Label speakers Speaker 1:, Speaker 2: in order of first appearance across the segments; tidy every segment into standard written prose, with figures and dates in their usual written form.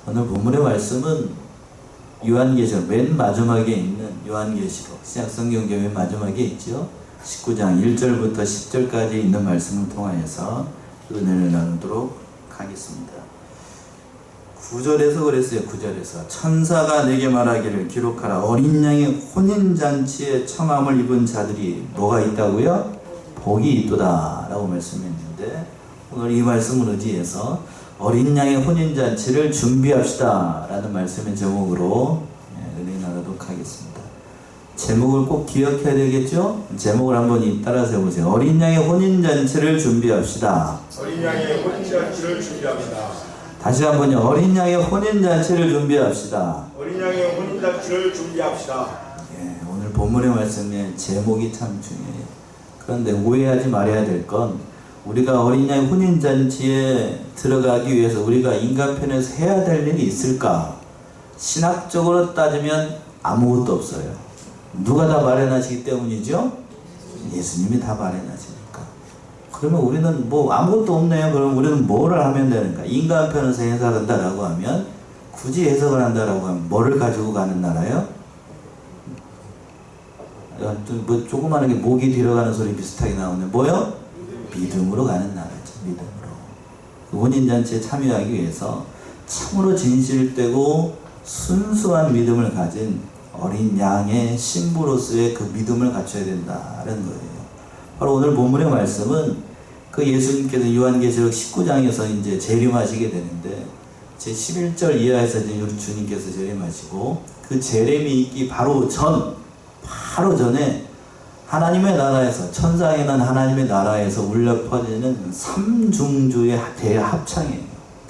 Speaker 1: 오늘 본문의 말씀은 요한계시록 맨 마지막에 있는 요한계시록 신약성경 맨 마지막에 있죠. 19장 1절부터 10절까지 있는 말씀을 통하여서 은혜를 나누도록 하겠습니다. 9절에서 그랬어요. 9절에서 천사가 내게 말하기를 기록하라. 어린 양의 혼인잔치에 청함을 입은 자들이 뭐가 있다고요? 복이 있도다 라고 말씀했는데, 오늘 이 말씀을 의지해서 어린 양의 혼인잔치를 준비합시다 라는 말씀의 제목으로 은혜 나누도록 하겠습니다. 제목을 꼭 기억해야 되겠죠? 제목을 한번 따라서 해보세요. 어린 양의 혼인잔치를 준비합시다.
Speaker 2: 어린 양의 혼인잔치를 준비합시다.
Speaker 1: 다시 한번요. 어린 양의 혼인잔치를 준비합시다.
Speaker 2: 어린 양의 혼인잔치를 준비합시다.
Speaker 1: 예, 오늘 본문의 말씀의 제목이 참 중요해요. 그런데 오해하지 말아야 될 건, 우리가 어린 양의 혼인잔치에 들어가기 위해서 우리가 인간편에서 해야 될 일이 있을까? 신학적으로 따지면 아무것도 없어요. 누가 다 마련하시기 때문이죠? 예수님이 다 마련하시니까. 그러면 우리는 뭐 아무것도 없네요. 그럼 우리는 뭐를 하면 되는가? 인간편에서 해석한다라고 하면, 굳이 해석을 한다라고 하면 뭐를 가지고 가는 나라요? 뭐 조그마하게 목이 뒤로 가는 소리 비슷하게 나오네. 뭐요? 믿음으로 가는 나라죠. 믿음으로. 혼인잔치에 참여하기 위해서 참으로 진실되고 순수한 믿음을 가진 어린 양의 신부로서의 그 믿음을 갖춰야 된다는 거예요. 바로 오늘 본문의 말씀은 그 예수님께서 요한계시록 19장에서 이제 재림하시게 되는데, 제 11절 이하에서 이제 우리 주님께서 재림하시고, 그 재림이 있기 바로 전에 하나님의 나라에서, 천상에는 하나님의 나라에서 울려 퍼지는 삼중주의 대합창이에요.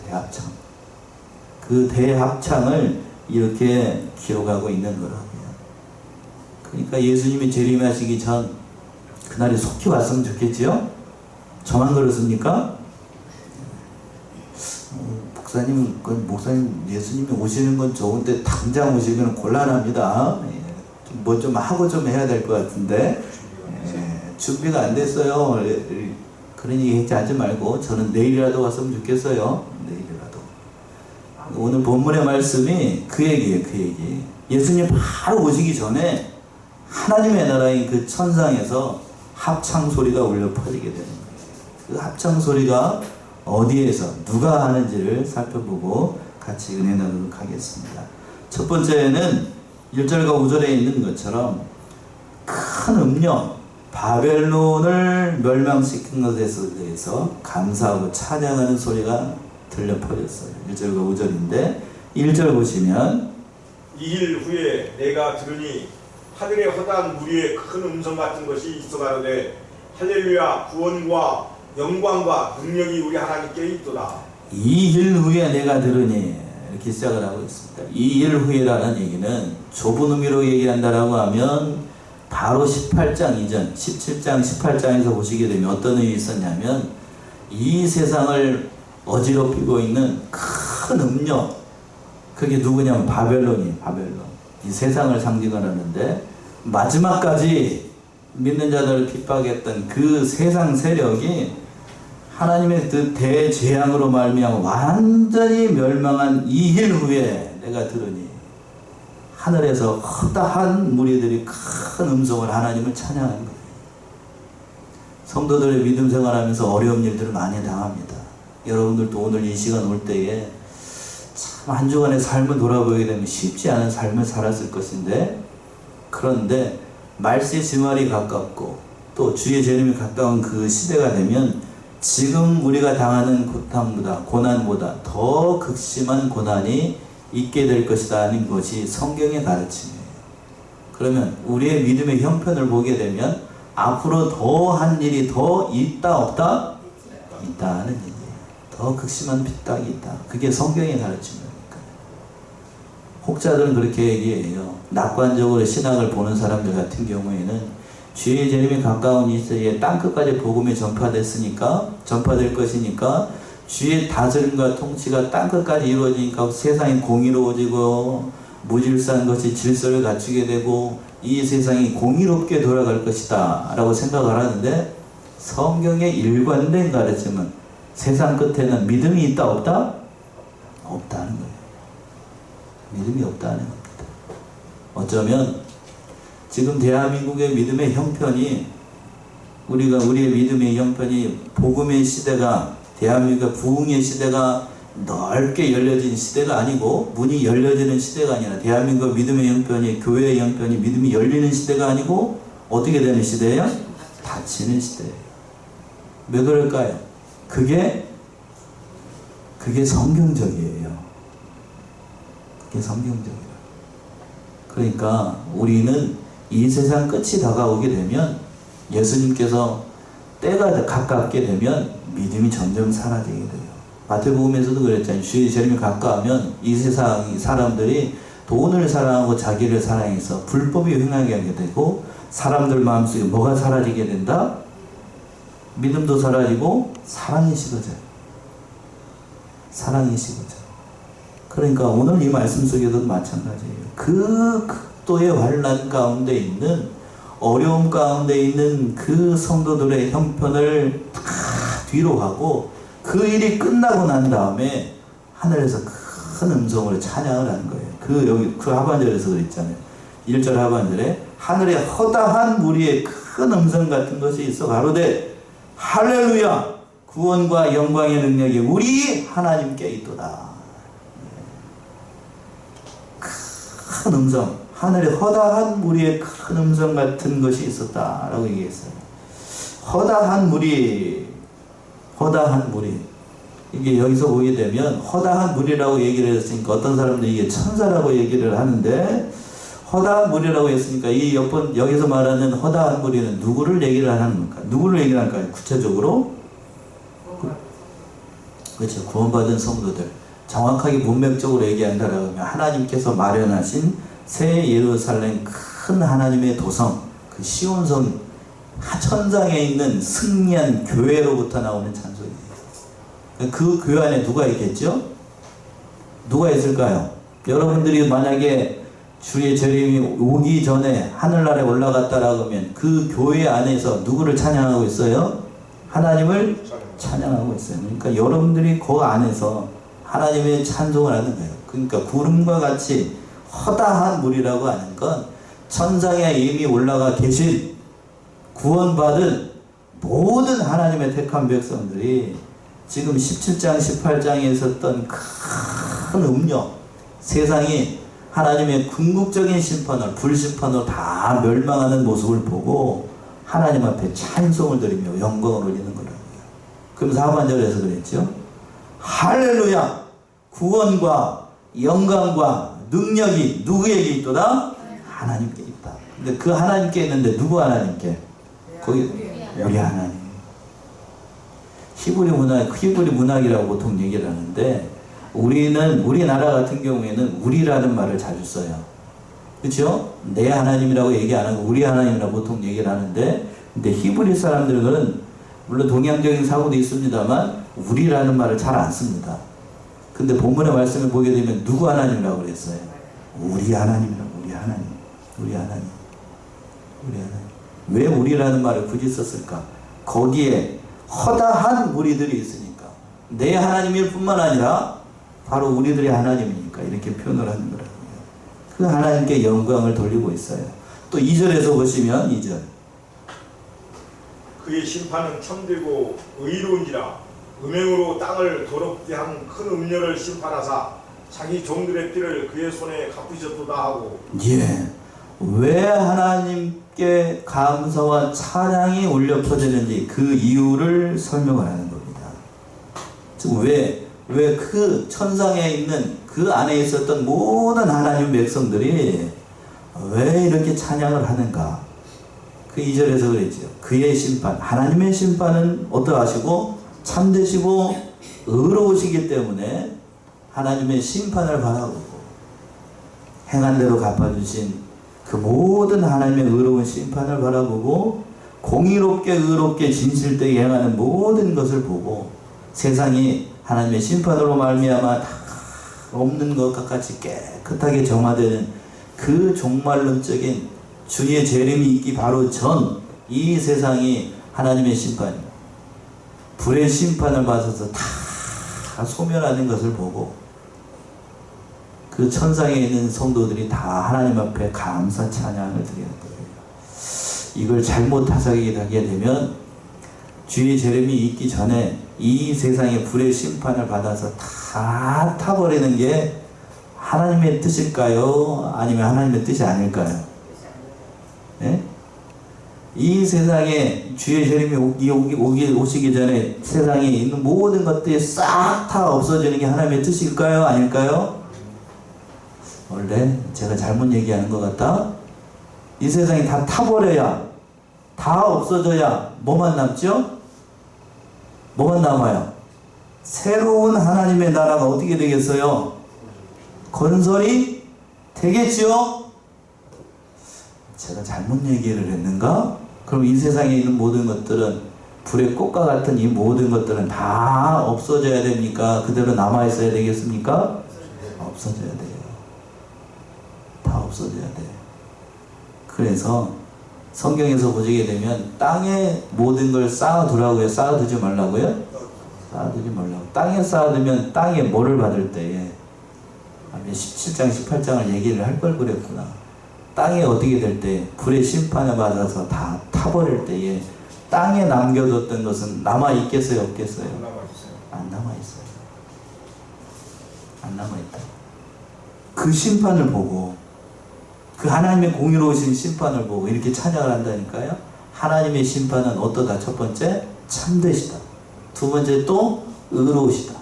Speaker 1: 대합창. 그 대합창을 이렇게 기록하고 있는 거라고요. 그러니까 예수님이 재림하시기 전 그날이 속히 왔으면 좋겠지요? 저만 그렇습니까? 목사님 예수님이 오시는 건 좋은데 당장 오시면 곤란합니다. 뭐 좀 하고 좀 해야 될 것 같은데, 준비가 안 됐어요. 그런 얘기 하지 말고 저는 내일이라도 왔으면 좋겠어요. 내일이라도. 오늘 본문의 말씀이 그 얘기예요. 그 얘기. 예수님 바로 오시기 전에 하나님의 나라인 그 천상에서 합창 소리가 울려 퍼지게 되는 거예요. 그 합창 소리가 어디에서 누가 하는지를 살펴보고 같이 은혜 나누도록 하겠습니다. 첫 번째는 1절과 5절에 있는 것처럼 큰 음력, 바벨론을 멸망시킨 것에 대해서 감사하고 찬양하는 소리가 들려 퍼졌어요. 1절과 5절인데, 1절 보시면,
Speaker 2: 2일 후에 내가 들으니 하늘의 허다한 무리에 큰 음성 같은 것이 있어 가로되 할렐루야, 구원과 영광과 능력이 우리 하나님께 있도다.
Speaker 1: 2일 후에 내가 들으니, 이렇게 시작을 하고 있습니다. 2일 후에라는 얘기는 좁은 의미로 얘기한다라고 하면 바로 18장 이전, 17장, 18장에서 보시게 되면 어떤 의미 있었냐면, 이 세상을 어지럽히고 있는 큰 음력, 그게 누구냐면 바벨론이에요. 바벨론. 이 세상을 상징을 하는데, 마지막까지 믿는 자들을 핍박했던 그 세상 세력이 하나님의 그 대재앙으로 말미암아 완전히 멸망한 2일 후에 내가 들으니, 하늘에서 허다한 무리들이 큰 음성을 하나님을 찬양하는 거예요. 성도들의 믿음 생활하면서 어려운 일들을 많이 당합니다. 여러분들도 오늘 이 시간 올 때에 참 한 주간의 삶을 돌아보게 되면 쉽지 않은 삶을 살았을 것인데, 그런데 말세 지말이 가깝고 또 주의 재림이 가까운 그 시대가 되면 지금 우리가 당하는 고난보다 더 극심한 고난이 있게 될 것이다 하는 것이 성경의 가르침이에요. 그러면 우리의 믿음의 형편을 보게 되면 앞으로 더 한 일이 더 있다 없다? 있다 하는 얘기예요. 더 극심한 핍박이 있다. 그게 성경의 가르침이니까. 혹자들은 그렇게 얘기해요. 낙관적으로 신학을 보는 사람들 같은 경우에는 주의 재림이 가까운 이 시대에 땅끝까지 복음이 전파될 것이니까 주의 다스림과 통치가 땅끝까지 이루어지니까 세상이 공의로워지고 무질서한 것이 질서를 갖추게 되고 이 세상이 공의롭게 돌아갈 것이다 라고 생각을 하는데, 성경의 일관된 가르침은 세상 끝에는 믿음이 있다 없다? 없다는 거예요. 믿음이 없다는 겁니다. 어쩌면 지금 대한민국의 믿음의 형편이 우리의 믿음의 형편이 복음의 시대가 대한민국 부흥의 시대가 넓게 열려진 시대가 아니고 문이 열려지는 시대가 아니라 대한민국 믿음의 형편이 교회의 형편이 믿음이 열리는 시대가 아니고 어떻게 되는 시대예요? 닫히는 시대예요. 왜 그럴까요? 그게 성경적이에요. 그게 성경적이에요. 그러니까 우리는 이 세상 끝이 다가오게 되면 예수님께서 때가 가깝게 되면 믿음이 점점 사라지게 돼요. 마태복음에서도 그랬잖아요. 주의 재림이 가까우면 이 세상 사람들이 돈을 사랑하고 자기를 사랑해서 불법이 횡하게 하게 되고 사람들 마음속에 뭐가 사라지게 된다? 믿음도 사라지고 사랑이 식어져요. 사랑이 식어져요. 그러니까 오늘 이 말씀 속에도 마찬가지예요. 그 극도의 환난 가운데 있는 어려움 가운데 있는 그 성도들의 형편을 다 뒤로 하고 그 일이 끝나고 난 다음에 하늘에서 큰 음성으로 찬양을 하는 거예요. 여기 하반절에서 그랬잖아요. 1절 하반절에 하늘에 허다한 무리의 큰 음성 같은 것이 있어 가로되 할렐루야 구원과 영광의 능력이 우리 하나님께 있도다. 큰 음성, 하늘에 허다한 무리의 큰 음성 같은 것이 있었다라고 얘기했어요. 허다한 무리. 이게 여기서 보게 되면 허다한 무리라고 얘기를 했으니까 어떤 사람들이 이게 천사라고 얘기를 하는데 허다한 무리라고 했으니까 여기서 말하는 허다한 무리는 누구를 얘기를 하는 겁니까? 누구를 얘기를 할까요? 구체적으로? 그렇죠. 구원받은 성도들. 정확하게 문맥적으로 얘기한다라고 하면 하나님께서 마련하신 새 예루살렘 큰 하나님의 도성, 그 시온성 천장에 있는 승리한 교회로부터 나오는 찬송이에요. 그 교회 안에 누가 있겠죠? 누가 있을까요? 여러분들이 만약에 주의 재림이 오기 전에 하늘나라에 올라갔다라고 하면 그 교회 안에서 누구를 찬양하고 있어요? 하나님을 찬양하고 있어요. 그러니까 여러분들이 그 안에서 하나님의 찬송을 하는 거예요. 그러니까 구름과 같이 허다한 물이라고 하는 건 천상에 이미 올라가 계신 구원받은 모든 하나님의 택한 백성들이 지금 17장 18장에 있었던 큰 음료, 세상이 하나님의 궁극적인 심판을 불심판으로 다 멸망하는 모습을 보고 하나님 앞에 찬송을 드리며 영광을 올리는 거라고요. 그러면서 하반절에서 그랬죠. 할렐루야 구원과 영광과 능력이 누구에게 있도다? 하나님께 있다. 근데 그 하나님께 있는데 누구 하나님께? 거기 우리 하나님. 히브리 문학이라고 보통 얘기를 하는데 우리나라 같은 경우에는 우리라는 말을 자주 써요. 그렇죠? 내 하나님이라고 얘기 안 하고 우리 하나님이라고 보통 얘기를 하는데 근데 히브리 사람들은 물론 동양적인 사고도 있습니다만 우리라는 말을 잘 안 씁니다. 근데 본문의 말씀을 보게 되면 누구 하나님이라고 그랬어요? 우리 하나님이라고. 우리 하나님. 왜 우리라는 말을 굳이 썼을까? 거기에 허다한 무리들이 있으니까 내 하나님일 뿐만 아니라 바로 우리들의 하나님이니까 이렇게 표현을 하는 거라고요. 그 하나님께 영광을 돌리고 있어요. 또 2절에서 보시면 2절
Speaker 2: 그의 심판은 참되고 의로운지라 음행으로 땅을 더럽게 한 큰 음녀를 심판하사 자기 종들의 띠를 그의 손에 갚으셨도다 하고. 예.
Speaker 1: 왜 하나님께 감사와 찬양이 울려 퍼지는지 그 이유를 설명을 하는 겁니다. 즉 왜 그 천상에 있는 그 안에 있었던 모든 하나님 백성들이 왜 이렇게 찬양을 하는가? 그 2절에서 그랬죠. 그의 심판, 하나님의 심판은 어떠하시고 참되시고 의로우시기 때문에 하나님의 심판을 바라보고 행한 대로 갚아주신 그 모든 하나님의 의로운 심판을 바라보고 공의롭게 의롭게 진실되게 행하는 모든 것을 보고 세상이 하나님의 심판으로 말미암아 다 없는 것과 같이 깨끗하게 정화되는 그 종말론적인 주의 재림이 있기 바로 전 이 세상이 하나님의 심판, 불의 심판을 받아서 다 소멸하는 것을 보고 그 천상에 있는 성도들이 다 하나님 앞에 감사 찬양을 드리는 거예요. 이걸 잘못 하게 되면 주의 재림이 있기 전에 이 세상의 불의 심판을 받아서 다 타버리는 게 하나님의 뜻일까요? 아니면 하나님의 뜻이 아닐까요? 네? 이 세상에 주의 재림이 오시기 전에 세상에 있는 모든 것들이 싹 다 없어지는 게 하나님의 뜻일까요? 아닐까요? 원래 제가 잘못 얘기하는 것 같다? 이 세상이 다 타버려야, 다 없어져야 뭐만 남죠? 뭐만 남아요? 새로운 하나님의 나라가 어떻게 되겠어요? 건설이 되겠죠? 제가 잘못 얘기를 했는가? 그럼 이 세상에 있는 모든 것들은, 불의 꽃과 같은 이 모든 것들은 다 없어져야 됩니까? 그대로 남아있어야 되겠습니까? 없어져야 돼요. 다 없어져야 돼요. 그래서 성경에서 보시게 되면 땅에 모든 걸 쌓아두라고요? 쌓아두지 말라고요? 쌓아두지 말라고. 땅에 쌓아두면 땅에 뭐를 받을 때에 17장 18장을 얘기를 할 걸 그랬구나. 땅에 어떻게 될 때 불의 심판을 받아서 다 타버릴 때에 땅에 남겨뒀던 것은 남아있겠어요? 없겠어요? 안 남아있어요. 안 남아있다. 그 심판을 보고, 그 하나님의 공의로우신 심판을 보고 이렇게 찬양을 한다니까요. 하나님의 심판은 어떠다? 첫 번째, 참되시다. 두 번째, 또 의로우시다.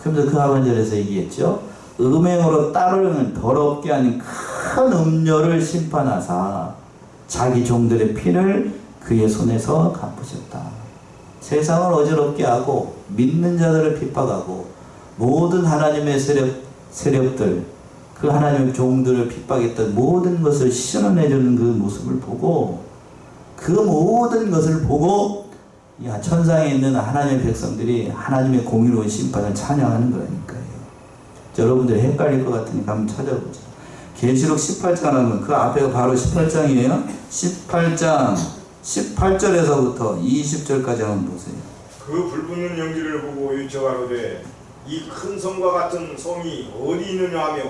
Speaker 1: 그러면서 그 하반절에서 얘기했죠. 음행으로 따르는 더럽게 하는 큰 음료를 심판하사 자기 종들의 피를 그의 손에서 갚으셨다. 세상을 어지럽게 하고 믿는 자들을 핍박하고 모든 하나님의 세력들, 그 하나님의 종들을 핍박했던 모든 것을 실현해주는 그 모습을 보고, 그 모든 것을 보고 천상에 있는 하나님의 백성들이 하나님의 공의로운 심판을 찬양하는 거라니까요. 여러분들이 헷갈릴 것 같으니까 한번 찾아보죠. 계시록 18장 하면 그 앞에가 바로 18장이에요. 18장 18절에서부터 20절까지 한번 보세요.
Speaker 2: 그 불붙는 연기를 보고 외쳐가로되 이 큰 성과 같은 성이 어디 있느냐 하며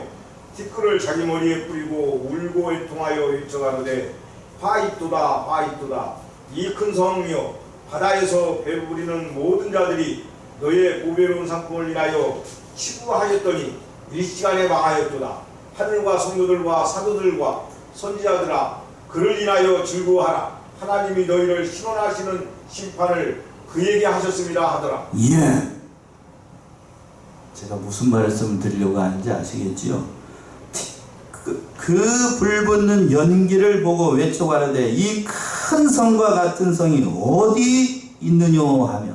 Speaker 2: 티끌을 자기 머리에 뿌리고 울고 애통하여 외쳐가로되 화 있도다 화 있도다. 이 큰 성이여 바다에서 배부리는 모든 자들이 너의 보배로운 상품을 인하여 치부하였더니 일시간에 망하였도다. 하늘과 성도들과 사도들과 선지자들아 그를 인하여 즐거워하라. 하나님이 너희를 신원하시는 심판을 그에게 하셨습니다 하더라.
Speaker 1: 예. 제가 무슨 말씀을 드리려고 하는지 아시겠지요? 그 불붙는 연기를 보고 외쳐가는데 이 큰 성과 같은 성이 어디 있느냐 하며,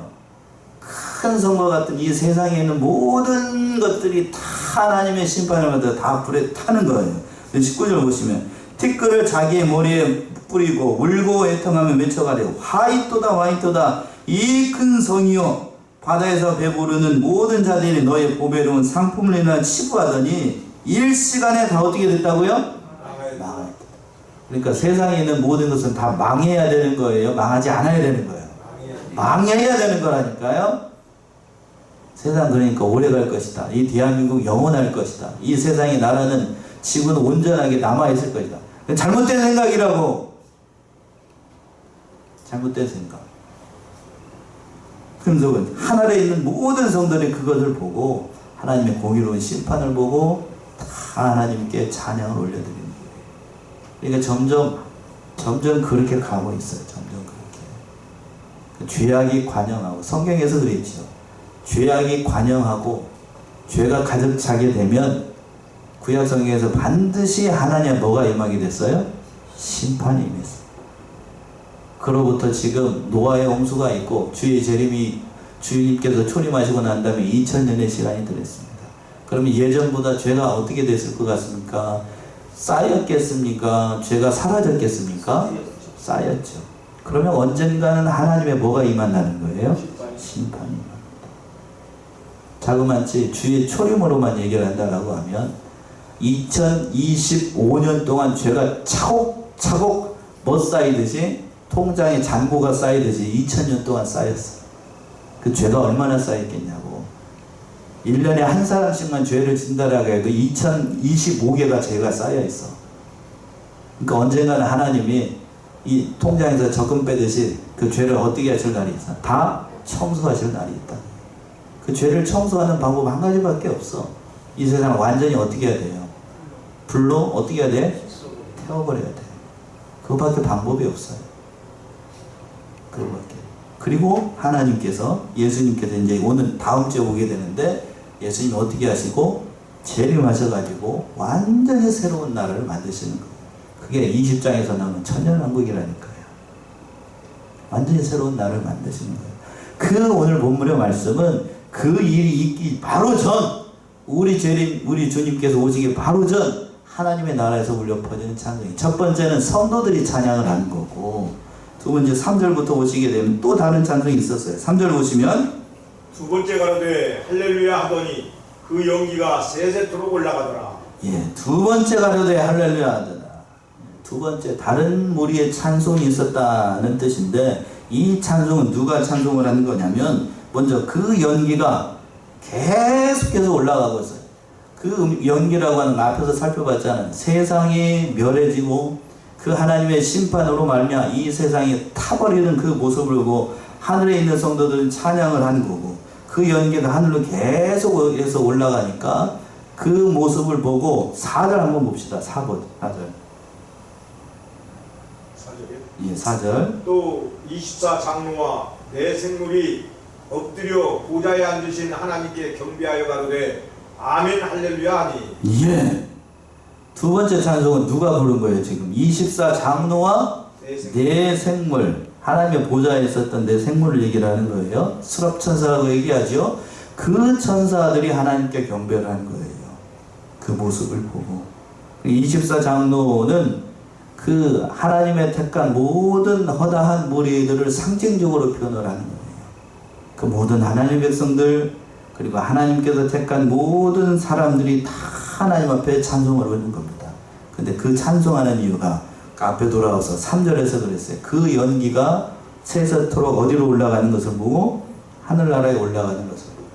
Speaker 1: 큰 성과 같은 이 세상에 있는 모든 것들이 다 하나님의 심판을 받아 다 불에 타는 거예요. 19절 보시면 티끌을 자기의 머리에 뿌리고 울고 애통하며 외쳐가되 화 있도다 화 있도다. 이 큰 성이요 바다에서 배부르는 모든 자들이 너의 보배로운 상품을 인하여 치부하더니 일시간에 다 어떻게 됐다고요? 망했다. 그러니까 세상에 있는 모든 것은 다 망해야 되는 거예요? 망하지 않아야 되는 거예요? 망해야 되는 거라니까요. 세상 그러니까 오래 갈 것이다. 이 대한민국 영원할 것이다. 이 세상의 나라는 지구는 온전하게 남아있을 것이다. 잘못된 생각이라고. 잘못된 생각. 그래서 하늘에 있는 모든 성들이 그것을 보고 하나님의 공의로운 심판을 보고 다 하나님께 찬양을 올려드리는 거예요. 그러니까 점점 그렇게 가고 있어요. 점점 그렇게. 죄악이 관영하고, 성경에서 그랬죠. 죄악이 관영하고 죄가 가득 차게 되면 구약성경에서 반드시 하나님 뭐가 임하게 됐어요? 심판이 임했어요. 그로부터 지금 노아의 홍수가 있고 주의 재림이 주님께서 초림하시고 난 다음에 2000년의 시간이 들었습니다. 그러면 예전보다 죄가 어떻게 됐을 것 같습니까? 쌓였겠습니까? 죄가 사라졌겠습니까? 쌓였죠. 그러면 언젠가는 하나님의 뭐가 임한다는 거예요? 심판이 임합니다. 자그마치 주의 초림으로만 얘기를 한다고 하면 2025년 동안 죄가 차곡차곡 쌓이듯이, 통장에 잔고가 쌓이듯이 2000년 동안 쌓였어요. 그 죄가 얼마나 쌓였겠냐고. 1년에 한 사람씩만 죄를 진다라고 해도 2025개가 죄가 쌓여 있어. 그러니까 언젠가는 하나님이 이 통장에서 적금 빼듯이 그 죄를 어떻게 하실 날이 있어? 다 청소하실 날이 있다. 그 죄를 청소하는 방법 한 가지밖에 없어. 이 세상을 완전히 어떻게 해야 돼요? 불로 어떻게 해야 돼? 태워버려야 돼. 그거밖에 방법이 없어요. 그거밖에. 그리고 하나님께서, 예수님께서 이제 오늘 다음 주에 오게 되는데, 예수님이 어떻게 하시고 재림하셔가지고 완전히 새로운 나라를 만드시는 거예요. 그게 20장에서 나오는 천년왕국이라니까요. 완전히 새로운 나라를 만드시는 거예요. 그 오늘 본문의 말씀은 그 일이 있기 바로 전, 우리 주님께서 오시기 바로 전 하나님의 나라에서 울려 퍼지는 찬송이. 첫 번째는 성도들이 찬양을 하는 거고, 두 번째 3절부터 오시게 되면 또 다른 찬송이 있었어요. 3절 보시면
Speaker 2: 두 번째 가로되 할렐루야 하더니 그 연기가 세세토록 올라가더라.
Speaker 1: 예, 두 번째 가로되 할렐루야 하더라. 두 번째 다른 무리의 찬송이 있었다는 뜻인데, 이 찬송은 누가 찬송을 하는 거냐면, 먼저 그 연기가 계속해서 올라가고 있어요. 그 연기라고 하는 거 앞에서 살펴봤잖아요. 세상이 멸해지고 그 하나님의 심판으로 말미암아 이 세상이 타버리는 그 모습을 보고 하늘에 있는 성도들은 찬양을 하는 거고, 그 연기가 하늘로 계속해서 올라가니까 그 모습을 보고 4절 한번 봅시다. 4절. 예, 4절.
Speaker 2: 또 24장로와 내 생물이 엎드려 보좌에 앉으신 하나님께 경배하여 가로되 아멘 할렐루야 하니.
Speaker 1: 예. 두 번째 찬송은 누가 부른 거예요? 지금 24장로와 내 생물, 하나님의 보좌에 있었던 내 생물을 얘기를 하는 거예요. 수랍천사라고 얘기하죠. 그 천사들이 하나님께 경배를 하는 거예요. 그 모습을 보고. 24장로는 그 하나님의 택한 모든 허다한 무리들을 상징적으로 표현을 하는 거예요. 그 모든 하나님의 백성들, 그리고 하나님께서 택한 모든 사람들이 다 하나님 앞에 찬송을 하는 겁니다. 근데 그 찬송하는 이유가 앞에 돌아와서 3절에서 그랬어요. 그 연기가 세세토록 어디로 올라가는 것을 보고 하늘나라에 올라가는 것을 보고.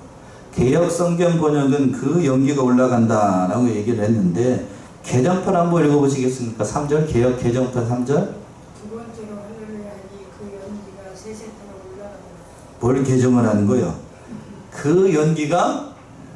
Speaker 1: 개역 성경 번역은 그 연기가 올라간다라고 얘기를 했는데, 개정판 한번 읽어보시겠습니까? 3절, 개역 개정판 3절.
Speaker 3: 두 번째로 할렐루야니 그 연기가 세세토록 올라가는.
Speaker 1: 뭘 개정을 하는 거예요? 그 연기가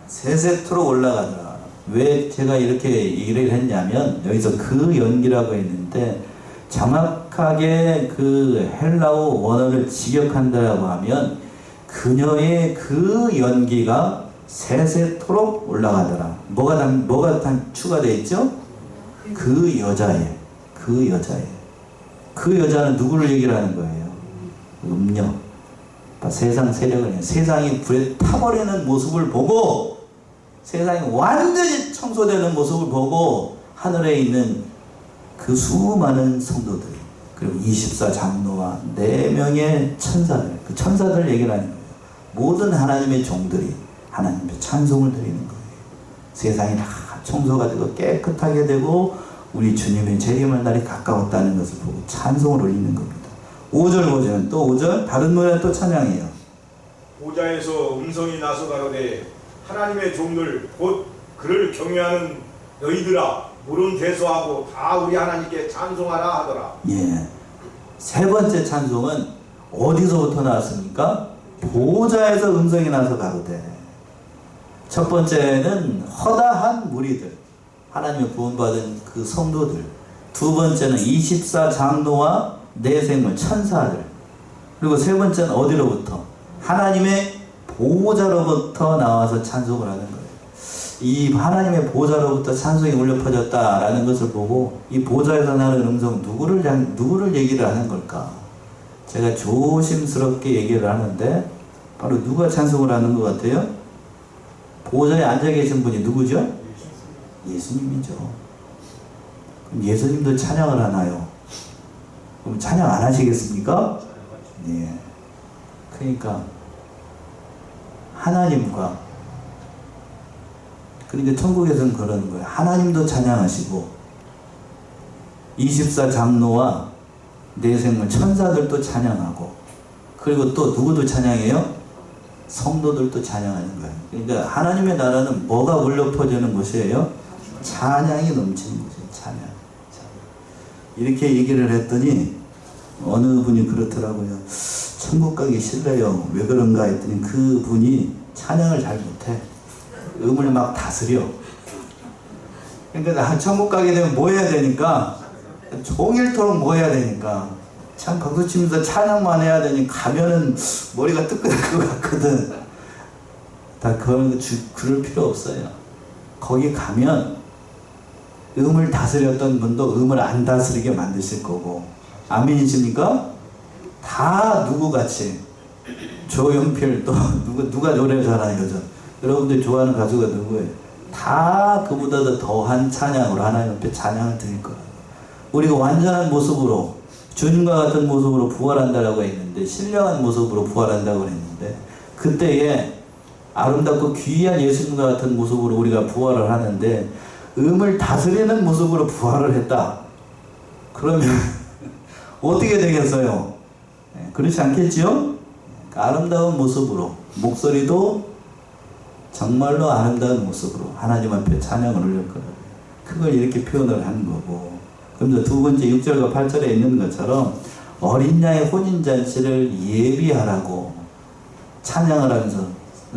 Speaker 1: 세세토록 올라가더라. 왜 제가 이렇게 얘기를 했냐면, 여기서 그 연기라고 했는데 정확하게 그 헬라어 원어를 직역한다라고 하면 그녀의 그 연기가 세세토록 올라가더라. 뭐가 추가되어 있죠? 그 여자애. 그 여자는 누구를 얘기를 하는 거예요? 음녀. 세상 세력을, 세상이 불에 타버리는 모습을 보고, 세상이 완전히 청소되는 모습을 보고 하늘에 있는 그 수많은 성도들, 그리고 24장로와 4명의 천사들, 그 천사들 얘기를 하는 거예요. 모든 하나님의 종들이 하나님의 찬송을 드리는 거예요. 세상이 다 청소가 되고 깨끗하게 되고 우리 주님의 재림할 날이 가까웠다는 것을 보고 찬송을 올리는 겁니다. 5절 보시면 또 5절 다른 노래 또 찬양해요.
Speaker 2: 보좌에서 음성이 나서 가로되 하나님의 종들 곧 그를 경외하는 너희들아 물은 대소하고 다 우리 하나님께 찬송하라 하더라.
Speaker 1: 예. 세 번째 찬송은 어디서부터 나왔습니까? 보좌에서 음성이 나서 가로되. 첫 번째는 허다한 무리들, 하나님의 구원받은 그 성도들. 두 번째는 24장로와 내 생물 천사들. 그리고 세 번째는 어디로부터? 하나님의 보좌로부터 나와서 찬송을 하는 거예요. 이 하나님의 보좌로부터 찬송이 울려 퍼졌다라는 것을 보고 이 보좌에서 나는 음성 누구를 얘기를 하는 걸까? 제가 조심스럽게 얘기를 하는데 바로 누가 찬송을 하는 것 같아요? 보좌에 앉아 계신 분이 누구죠? 예수님이죠. 그럼 예수님도 찬양을 하나요? 그럼 찬양 안 하시겠습니까? 네. 그러니까 하나님과, 그러니까 천국에서는 그러는 거예요. 하나님도 찬양하시고 24장로와 내 생물 천사들도 찬양하고, 그리고 또 누구도 찬양해요? 성도들도 찬양하는 거예요. 그러니까 하나님의 나라는 뭐가 울려 퍼지는 곳이에요? 찬양이 넘치는 곳이에요. 찬양. 이렇게 얘기를 했더니 어느 분이 그렇더라고요. 천국 가기 싫어요. 왜 그런가 했더니 그 분이 찬양을 잘 못해. 음을 막 다스려. 그러니까 천국 가게 되면 뭐 해야 되니까 종일토록 뭐 해야 되니까 참 박수 치면서 찬양만 해야 되니 가면은 머리가 뜨끈할 것 같거든. 다 그럴 필요 없어요. 거기 가면 음을 다스렸던 분도 음을 안 다스리게 만드실 거고. 아멘이십니까? 다 누구같이 조용필 또 누가 노래 잘하는 여자 여러분들이 좋아하는 가수가 누구예요? 다 그보다도 더한 찬양으로 하나님 앞에 찬양을 드릴 거예요. 우리가 완전한 모습으로 주님과 같은 모습으로 부활한다라고 했는데 신령한 모습으로 부활한다고 했는데 그때에 아름답고 귀한 예수님과 같은 모습으로 우리가 부활을 하는데 음을 다스리는 모습으로 부활을 했다. 그러면 어떻게 되겠어요? 그렇지 않겠지요? 아름다운 모습으로 목소리도 정말로 아름다운 모습으로 하나님 앞에 찬양을 올릴 거라고. 그걸 이렇게 표현을 하는 거고. 그러면서 두 번째 6절과 8절에 있는 것처럼 어린 양의 혼인잔치를 예비하라고 찬양을 하면서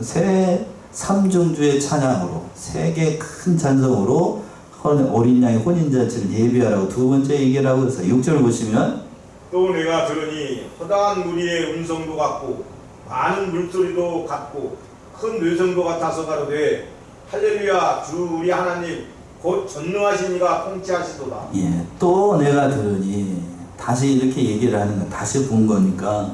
Speaker 1: 새 삼중주의 찬양으로 세 개 큰 찬송으로 어린 양의 혼인잔치를 예비하라고 두 번째 얘기를 하고 있어요. 6절 보시면
Speaker 2: 또 내가 들으니 허다한 무리의 음성도 같고 많은 물소리도 같고 큰 뇌성도 같아서 가로되 할렐루야 주 우리 하나님 곧 전능하신 이가 통치하시도다.
Speaker 1: 예, 또 내가 들으니 다시 이렇게 얘기를 하는 거 다시 본 거니까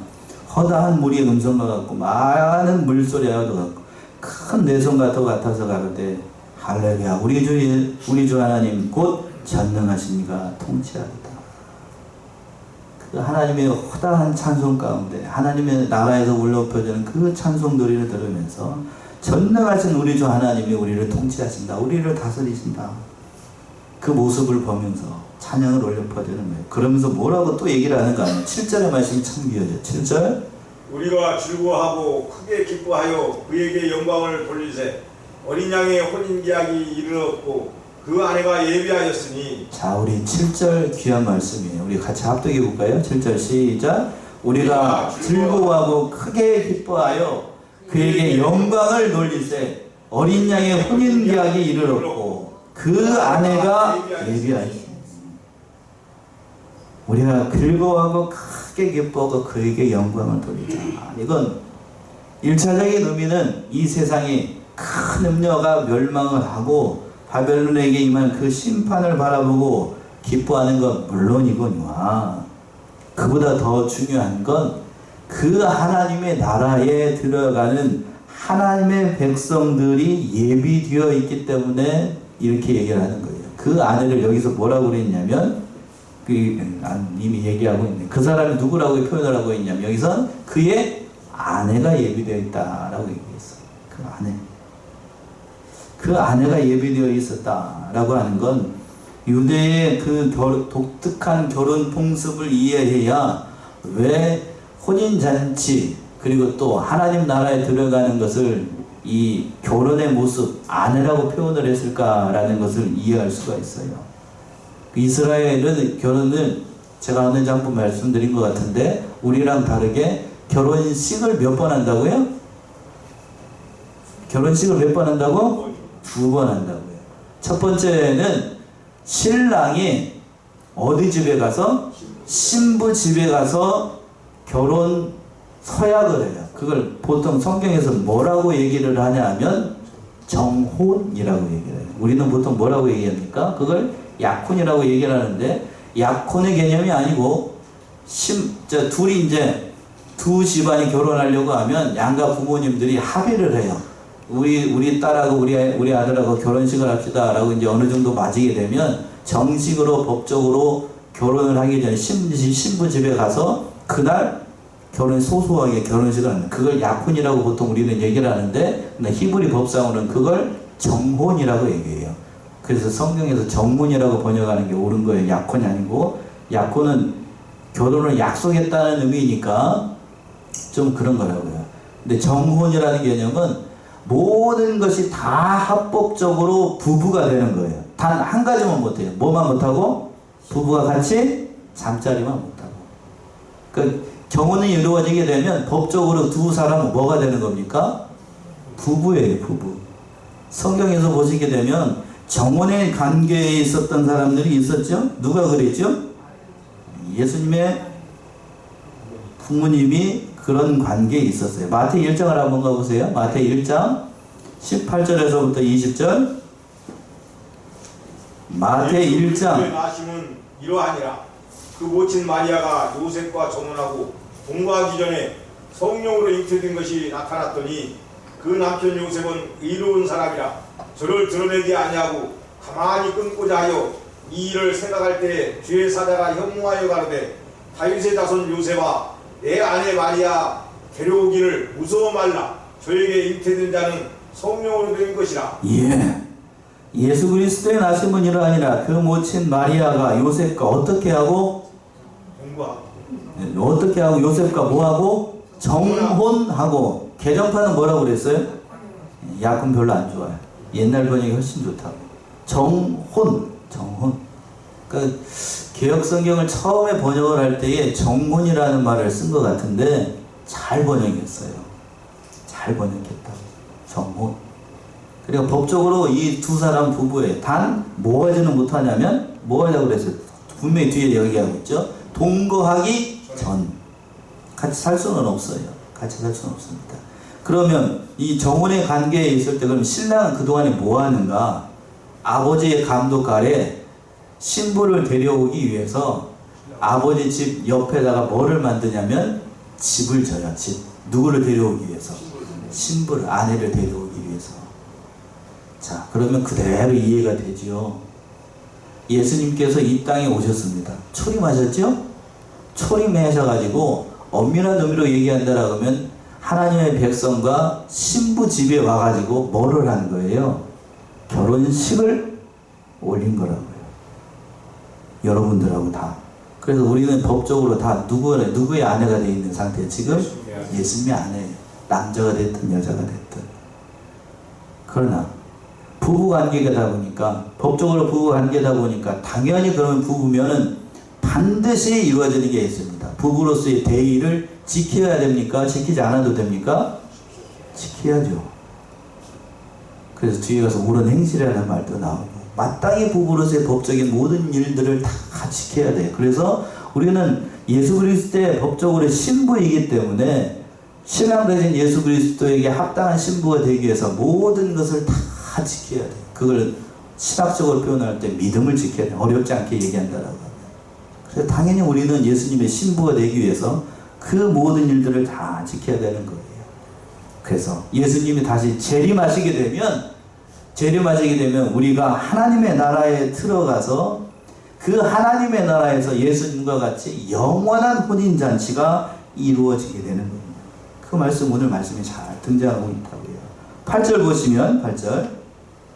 Speaker 1: 허다한 무리의 음성과 같고 많은 물소리와 같고 큰 뇌성 같아서 가로되 할렐루야 우리 주 하나님 곧 전능하신 이가 통치하리다. 그 하나님의 허다한 찬송 가운데 하나님의 나라에서 울려 퍼지는 그 찬송 노래를 들으면서 전능하신 우리 주 하나님이 우리를 통치하신다. 우리를 다스리신다. 그 모습을 보면서 찬양을 올려 퍼지는 거예요. 그러면서 뭐라고 또 얘기를 하는 거 아니에요. 7절의 말씀이 참 귀하죠. 7절
Speaker 2: 우리가 즐거워하고 크게 기뻐하여 그에게 영광을 돌리세. 어린 양의 혼인계약이 이르렀고 그 아내가 예비하였으니.
Speaker 1: 자, 우리 7절 귀한 말씀이에요. 우리 같이 합독해 볼까요? 7절 시작. 우리가 즐거워하고 크게 기뻐하여 그에게 영광을 돌리세. 어린 양의 혼인계약이 이르렀고 그 아내가 예비하였으니. 우리가 즐거워하고 크게 기뻐하고 그에게 영광을 돌리자. 이건 1차적인 의미는 이 세상이 큰 음녀가 멸망을 하고 바벨론에게 임한 그 심판을 바라보고 기뻐하는 건 물론이거니와 그보다 더 중요한 건 그 하나님의 나라에 들어가는 하나님의 백성들이 예비되어 있기 때문에 이렇게 얘기를 하는 거예요. 그 아내를 여기서 뭐라고 그랬냐면 이미 얘기하고 있네. 그 사람이 누구라고 표현을 하고 있냐면 여기서 그의 아내가 예비되어 있다라고 얘기했어요. 그 아내가 예비되어 있었다라고 하는 건 유대의 그 독특한 결혼 풍습을 이해해야 왜 혼인잔치 그리고 또 하나님 나라에 들어가는 것을 이 결혼의 모습 아내라고 표현을 했을까라는 것을 이해할 수가 있어요. 이스라엘은 결혼을 제가 어느 장 한번 말씀드린 것 같은데 우리랑 다르게 결혼식을 몇 번 한다고요? 결혼식을 몇 번 한다고? 2번 한다고요. 첫 번째는 신랑이 어디 집에 가서? 신부 집에 가서 결혼 서약을 해요. 그걸 보통 성경에서 뭐라고 얘기를 하냐 하면 정혼이라고 얘기를 해요. 우리는 보통 뭐라고 얘기합니까? 그걸 약혼이라고 얘기를 하는데 약혼의 개념이 아니고 둘이 이제 두 집안이 결혼하려고 하면 양가 부모님들이 합의를 해요. 우리 딸하고 우리 아들하고 결혼식을 합시다 라고 이제 어느 정도 맞이게 되면 정식으로 법적으로 결혼을 하기 전에 신부 집에 가서 그날 소소하게 결혼식을 합니다. 그걸 약혼이라고 보통 우리는 얘기를 하는데 히브리 법상으로는 그걸 정혼이라고 얘기해요. 그래서 성경에서 정혼이라고 번역하는 게 옳은 거예요. 약혼이 아니고 약혼은 결혼을 약속했다는 의미니까 좀 그런 거라고요. 근데 정혼이라는 개념은 모든 것이 다 합법적으로 부부가 되는 거예요. 단 한 가지만 못해요. 뭐만 못하고? 부부가 같이 잠자리만 못하고. 그러니까 경혼이 이루어지게 되면 법적으로 두 사람은 뭐가 되는 겁니까? 부부예요, 부부. 성경에서 보시게 되면 정혼의 관계에 있었던 사람들이 있었죠? 누가 그랬죠? 예수님의 부모님이 그런 관계에 있었어요. 마태 1장을 한번 가보세요. 마태 1장 18절에서부터 20절. 마태 1장.
Speaker 2: 나심은 이러하니라. 그 모친 마리아가 요셉과 정혼하고 동거하기 전에 성령으로 잉태된 것이 나타났더니 그 남편 요셉은 의로운 사람이라 저를 드러내지 아니하고 가만히 끊고자 하여 이 일을 생각할 때 주의 사자가 현몽하여 가로되 다윗의 자손 요셉아 내 아내 마리아 데려오기를 무서워 말라. 저에게 잉태된 자는 성령으로 된 것이라.
Speaker 1: 예. 예수 그리스도의 나심은 이러하니라. 그 모친 마리아가 요셉과 어떻게 하고? 어떻게 하고 요셉과 뭐하고? 정혼하고. 개정판은 뭐라고 그랬어요? 약은 별로 안 좋아요. 옛날 번역이 훨씬 좋다고. 정혼. 그러니까 개혁 성경을 처음에 번역을 할 때에 정혼이라는 말을 쓴 것 같은데 잘 번역했어요. 잘 번역했다고. 정혼. 그리고 법적으로 이 두 사람 부부에 단 뭐 하지는 못하냐면 뭐 하자고 그랬어요. 분명히 뒤에 얘기하고 있죠. 동거하기 전. 같이 살 수는 없어요. 같이 살 수는 없습니다. 그러면 이 정혼의 관계에 있을 때 그럼 신랑은 그동안에 뭐 하는가? 아버지의 감독 아래 신부를 데려오기 위해서 아버지 집 옆에다가 뭐를 만드냐면 집을 져요. 집. 누구를 데려오기 위해서? 신부를, 아내를 데려오기 위해서. 자, 그러면 그대로 이해가 되죠. 예수님께서 이 땅에 오셨습니다. 초림하셨죠? 초림하셔가지고 엄밀한 의미로 얘기한다라고 하면 하나님의 백성과 신부 집에 와가지고 뭐를 한 거예요? 결혼식을 올린 거라고요. 여러분들하고 다. 그래서 우리는 법적으로 다 누구의 아내가 되어 있는 상태예요. 지금 예수님의 아내예요. 남자가 됐든 여자가 됐든. 그러나 부부관계다 보니까 법적으로 부부관계다 보니까 당연히 그러면 부부면은 반드시 이루어지는 게 있습니다. 부부로서의 대의를 지켜야 됩니까? 지키지 않아도 됩니까? 지켜야죠. 그래서 뒤에 가서 옳은 행실이라는 말도 나오고 마땅히 부부로서의 법적인 모든 일들을 다 지켜야 돼요. 그래서 우리는 예수 그리스도의 법적으로 신부이기 때문에 신랑 되신 예수 그리스도에게 합당한 신부가 되기 위해서 모든 것을 다 지켜야 돼요. 그걸 신학적으로 표현할 때 믿음을 지켜야 돼요. 어렵지 않게 얘기한다라고 하면. 그래서 당연히 우리는 예수님의 신부가 되기 위해서 그 모든 일들을 다 지켜야 되는 거예요. 그래서 예수님이 다시 재림하시게 되면 우리가 하나님의 나라에 들어가서 그 하나님의 나라에서 예수님과 같이 영원한 혼인잔치가 이루어지게 되는 겁니다. 그 말씀 오늘 말씀이 잘 등장하고 있다고요. 8절 보시면 8절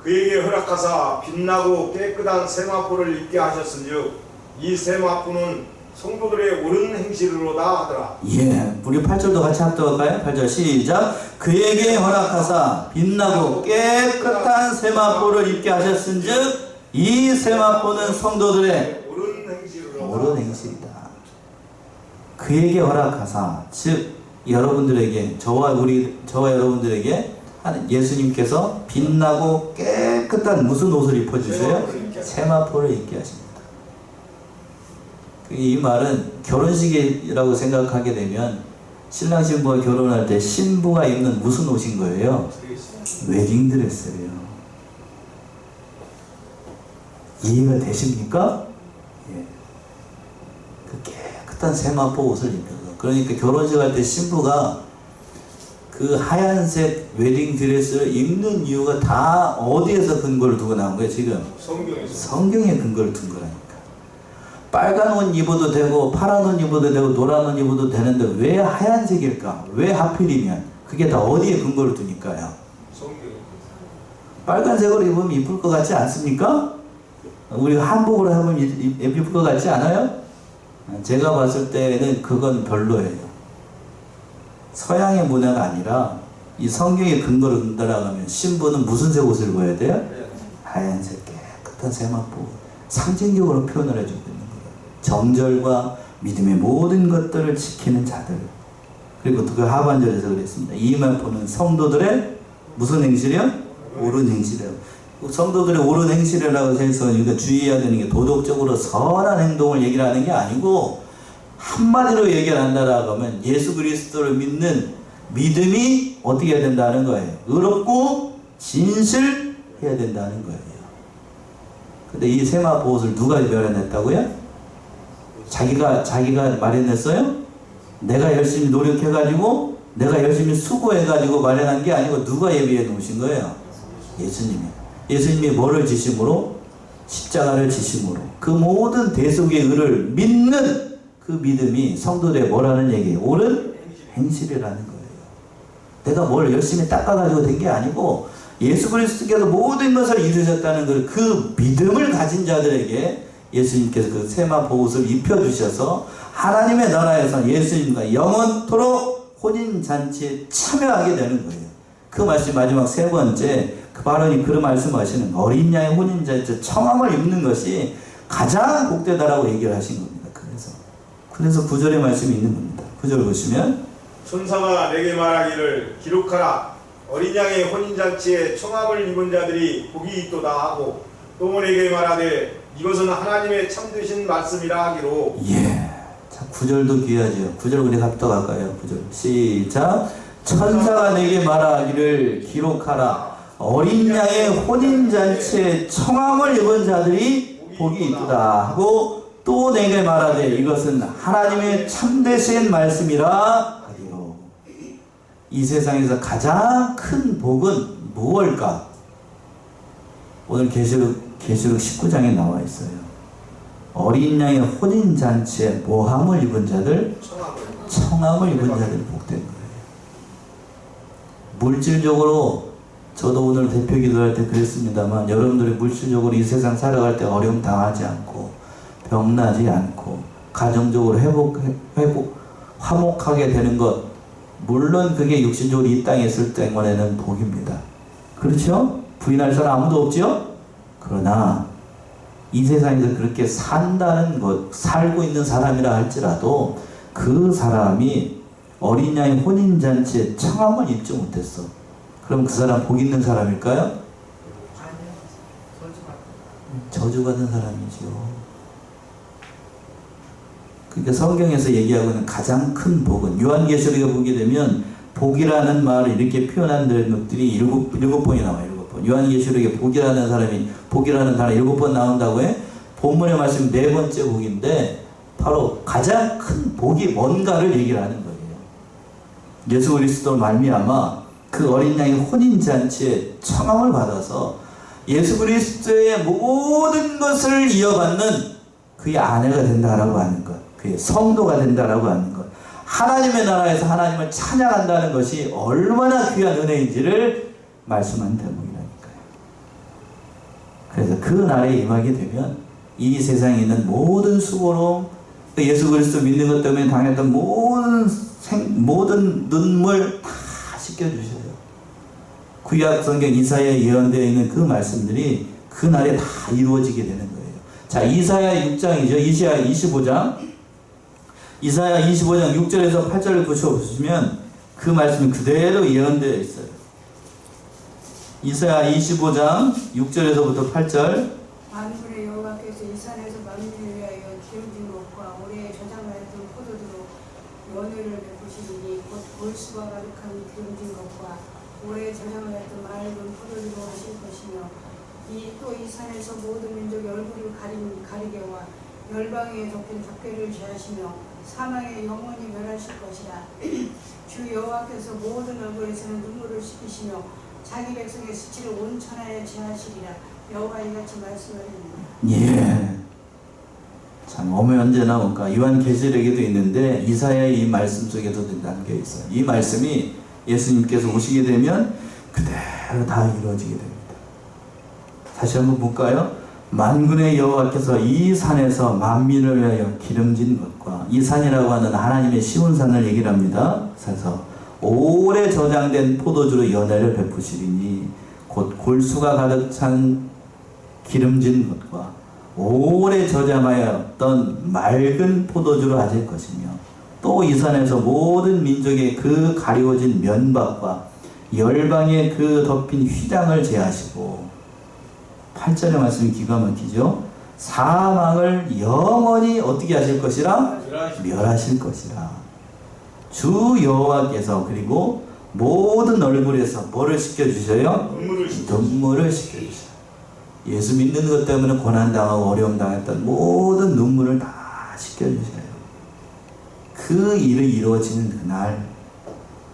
Speaker 2: 그에게 허락하사 빛나고 깨끗한 세마포를 입게 하셨은즉 이 세마포는 성도들의 옳은 행실로다 하더라.
Speaker 1: 예, 우리 8절도 같이 합독할까요? 8절 시작. 그에게 허락하사 빛나고 깨끗한 세마포를 입게 하셨은즉 이 세마포는 성도들의 옳은 행실이다. 그에게 허락하사, 즉 여러분들에게 저와 여러분들에게 예수님께서 빛나고 깨끗한 무슨 옷을 입혀주세요? 세마포를 입게 하십니다. 이 말은 결혼식이라고 생각하게 되면 신랑 신부가 결혼할 때 신부가 입는 무슨 옷인 거예요? 웨딩드레스예요. 이해가 되십니까? 예. 그 깨끗한 세마포 옷을 입혀서. 그러니까 결혼식 할 때 신부가 그 하얀색 웨딩드레스를 입는 이유가 다 어디에서 근거를 두고 나온 거예요? 지금 성경에 근거를 둔 거라니까. 빨간 옷 입어도 되고 파란 옷 입어도 되고 노란 옷 입어도 되는데 왜 하얀색일까? 왜 하필이면? 그게 다 어디에 근거를 두니까요? 빨간색으로 입으면 이쁠 것 같지 않습니까? 우리가 한복으로 하면 이쁠 것 같지 않아요? 제가 봤을 때는 그건 별로예요. 서양의 문화가 아니라 이 성경의 근거를 든다라면 신부는 무슨 색 옷을 입어야 돼요? 하얀색 깨끗한 세마포. 상징적으로 표현을 해주고 있는 거예요. 정절과 믿음의 모든 것들을 지키는 자들. 그리고 그 하반절에서 그랬습니다. 이 세마포는 성도들의 무슨 행실이요? 옳은 행실이요. 성도들의 옳은 행실이라고 해서 우리가 주의해야 되는 게 도덕적으로 선한 행동을 얘기를 하는 게 아니고, 한마디로 얘기를 한다라고 하면 예수 그리스도를 믿는 믿음이 어떻게 해야 된다는 거예요. 의롭고 진실해야 된다는 거예요. 근데 이 세마포 옷을 누가 마련했다고요? 자기가 마련했어요? 내가 열심히 노력해가지고 내가 열심히 수고해가지고 마련한 게 아니고 누가 예비해 놓으신 거예요? 예수님이. 예수님이 뭐를 지심으로? 십자가를 지심으로. 그 모든 대속의 의를 믿는 그 믿음이 성도들의 뭐라는 얘기예요? 옳은 행실이라는 거예요. 내가 뭘 열심히 닦아가지고 된 게 아니고 예수 그리스도께서 모든 것을 이루셨다는 그 믿음을 가진 자들에게 예수님께서 그 세마포 옷을 입혀주셔서 하나님의 나라에서 예수님과 영원토록 혼인잔치에 참여하게 되는 거예요. 그 말씀 마지막 세 번째, 바로 그 말씀하시는 어린 양의 혼인잔치 청함을 입는 것이 가장 복되다라고 얘기를 하신 겁니다. 그래서 9절의 말씀이 있는 겁니다. 9절 보시면
Speaker 2: 천사가 내게 말하기를 기록하라. 어린 양의 혼인잔치에 청함을 입은 자들이 복이 있도다 하고 또 내게 말하되 이것은 하나님의 참되신 말씀이라 하기로.
Speaker 1: 예. 자, 9절도 귀하죠. 9절 우리 합독할까요? 9절 시작. 천사가 내게 말하기를 기록하라. 어린 양의 혼인잔치에 청함을 입은 자들이 복이 있도다 하고 또 내게 말하되 이것은 하나님의 참되신 말씀이라 하기로. 이 세상에서 가장 큰 복은 무엇일까? 오늘 계시록 19장에 나와 있어요. 어린 양의 혼인잔치에 모함을 입은 자들, 청함을 입은 자들이 복된 거예요. 물질적으로 저도 오늘 대표 기도할 때 그랬습니다만, 여러분들이 물질적으로 이 세상 살아갈 때 어려움 당하지 않고 병나지 않고 가정적으로 화목하게 되는 것, 물론 그게 육신적으로 이 땅에 있을 때만에는 복입니다. 그렇죠? 부인할 사람 아무도 없죠? 그러나 이 세상에서 그렇게 산다는 것, 살고 있는 사람이라 할지라도 그 사람이 어린 양의 혼인잔치에 청함을 입지 못했어. 그럼 그 사람 복 있는 사람일까요? 저주받은 사람이죠. 그러니까 성경에서 얘기하고 있는 가장 큰 복은, 요한계시록에 보게 되면 복이라는 말을 이렇게 표현한 것들이 일곱 번이 나와요. 7번. 요한계시록에 복이라는 사람이, 복이라는 단어 7번 나온다고 해. 본문의 말씀 4번째 복인데 바로 가장 큰 복이 뭔가를 얘기를 하는 거예요. 예수 그리스도 말미암아 그 어린 양의 혼인잔치에 청함을 받아서 예수 그리스도의 모든 것을 이어받는 그의 아내가 된다라고 하는 것, 그의 성도가 된다라고 하는 것, 하나님의 나라에서 하나님을 찬양한다는 것이 얼마나 귀한 은혜인지를 말씀한 대목이라니까요. 그래서 그 날에 임하게 되면 이 세상에 있는 모든 수고로 예수 그리스도 믿는 것 때문에 당했던 모든 눈물 다 씻겨주셔요. 구약 성경 이사야에 예언되어 있는 그 말씀들이 그 날에 다 이루어지게 되는 거예요. 자, 이사야 6장이죠. 이사야 25장. 이사야 25장 6절에서 8절을 보시면 그 말씀이 그대로 예언되어 있어요. 이사야 25장 6절에서부터 8절.
Speaker 3: 만군의 여호와께서 이 산에서 만민을 위하여 기름진 것과 올해 저장하였던 포도주로 연회를 베푸시리니 곧 볼수가 가득한 기름진 것과 올해 저장하였던 맑은 포도주로 하실 것이며 또 이 산에서 모든 민족의 얼굴을 가리게와 열방에 덮인 덮개를 제하시며 사망에 영원히 멸하실 것이라. 주 여호와께서 모든 얼굴에서는 눈물을 씻기시며 자기 백성의 수치를 온 천하에 제하시리라. 여호와 이같이 말씀하십니다.
Speaker 1: 예. 참 어머 언제 나올까? 요한계시록에도 있는데 이사야의 이 말씀 속에도 담겨 있어요. 이 말씀이 예수님께서 오시게 되면 그대로 다 이루어지게 됩니다. 다시 한번 볼까요? 만군의 여호와께서 이 산에서 만민을 위하여 기름진 것과, 이 산이라고 하는 하나님의 시온산을 얘기를 합니다. 그래서 오래 저장된 포도주로 연회를 베푸시리니 곧 골수가 가득 찬 기름진 것과 오래 저장하였던 맑은 포도주로 하실 것이며 또 이 산에서 모든 민족의 그 가리워진 면박과 열방의 그 덮인 휘장을 제하시고 8절의 말씀이 기가 막히죠. 사망을 영원히 어떻게 하실 것이라? 멸하실 것이라. 주 여호와께서 그리고 모든 얼굴에서 뭐를 시켜주셔요? 눈물을 시켜주셔요. 예수 믿는 것 때문에 고난당하고 어려움 당했던 모든 눈물을 다 씻겨주셔요. 그 일이 이루어지는 그날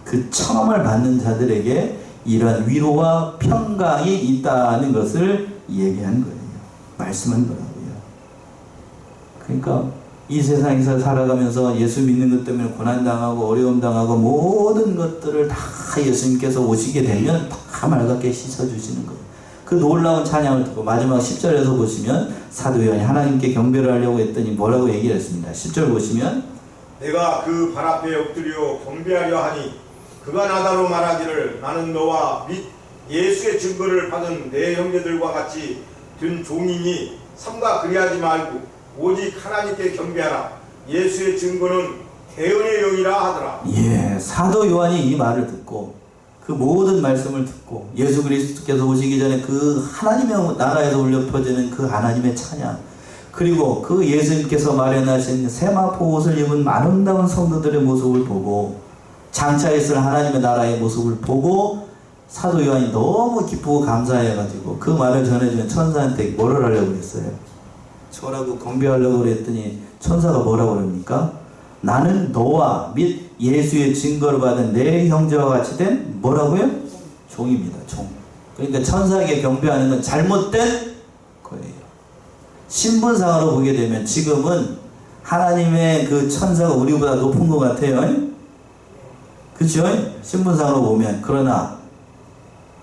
Speaker 1: 그 청함을 받는 자들에게 이런 위로와 평강이 있다는 것을 얘기한 거예요. 말씀한 거라고요. 그러니까 이 세상에서 살아가면서 예수 믿는 것 때문에 고난당하고 어려움 당하고 모든 것들을 다 예수님께서 오시게 되면 다 맑게 씻어주시는 거예요. 그 놀라운 찬양을 듣고 마지막 10절에서 보시면 사도 요한이 하나님께 경배를 하려고 했더니 뭐라고 얘기를 했습니다. 10절 보시면
Speaker 2: 내가 그 발 앞에 엎드려 경배하려 하니 그가 나다로 말하기를 나는 너와 및 예수의 증거를 받은 내 형제들과 같이 된 종이니 삼가 그리하지 말고 오직 하나님께 경배하라. 예수의 증거는 대언의 영이라 하더라.
Speaker 1: 예, 사도 요한이 이 말을 듣고 그 모든 말씀을 듣고 예수 그리스도께서 오시기 전에 그 하나님의 나라에서 울려 퍼지는 그 하나님의 찬양, 그리고 그 예수님께서 마련하신 세마포 옷을 입은 아름다운 성도들의 모습을 보고 장차 있을 하나님의 나라의 모습을 보고 사도 요한이 너무 기쁘고 감사해가지고 그 말을 전해주는 천사한테 뭐를 하려고 그랬어요? 저라고 경배하려고 그랬더니 천사가 뭐라고 그럽니까? 나는 너와 및 예수의 증거를 받은 내 형제와 같이 된 뭐라고요? 종입니다. 종. 그러니까 천사에게 경배하는 건 잘못된 거예요. 신분상으로 보게 되면 지금은 하나님의 그 천사가 우리보다 높은 것 같아요. 그렇죠? 신분상으로 보면. 그러나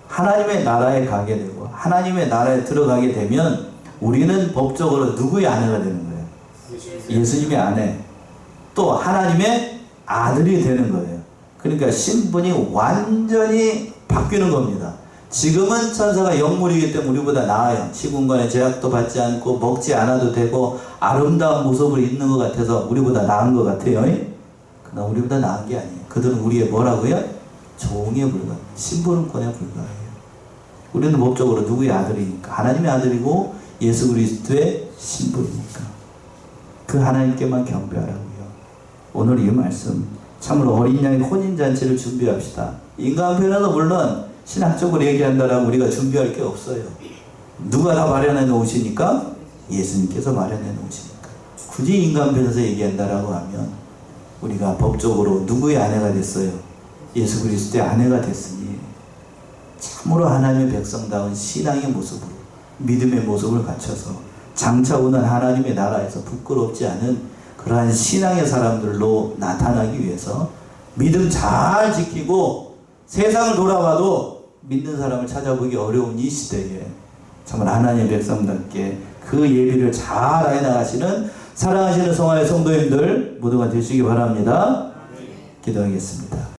Speaker 1: 하나님의 나라에 가게 되고 하나님의 나라에 들어가게 되면 우리는 법적으로 누구의 아내가 되는 거예요? 예수님의 아내. 또 하나님의 아들이 되는 거예요. 그러니까 신분이 완전히 바뀌는 겁니다. 지금은 천사가 영물이기 때문에 우리보다 나아요. 시공간에 제약도 받지 않고 먹지 않아도 되고 아름다운 모습을 있는 것 같아서 우리보다 나은 것 같아요. 그러나 우리보다 나은 게 아니에요. 그들은 우리의 뭐라고요? 종에 불과해요. 신분권에 불과해요. 우리는 법적으로 누구의 아들이니까? 하나님의 아들이고 예수 그리스도의 신부이니까 그 하나님께만 경배하라고요. 오늘 이 말씀 참으로 어린 양의 혼인잔치를 준비합시다. 인간편에서 물론 신학적으로 얘기한다라고 우리가 준비할 게 없어요. 누가 다 마련해 놓으시니까? 예수님께서 마련해 놓으시니까. 굳이 인간편에서 얘기한다라고 하면 우리가 법적으로 누구의 아내가 됐어요? 예수 그리스도의 아내가 됐으니 참으로 하나님의 백성다운 신앙의 모습으로 믿음의 모습을 갖춰서 장차 오는 하나님의 나라에서 부끄럽지 않은 그러한 신앙의 사람들로 나타나기 위해서 믿음 잘 지키고 세상을 돌아봐도 믿는 사람을 찾아보기 어려운 이 시대에 정말 하나님의 백성답게 그 예비를 잘 해나가시는 사랑하시는 성화의 성도님들 모두가 되시기 바랍니다. 기도하겠습니다.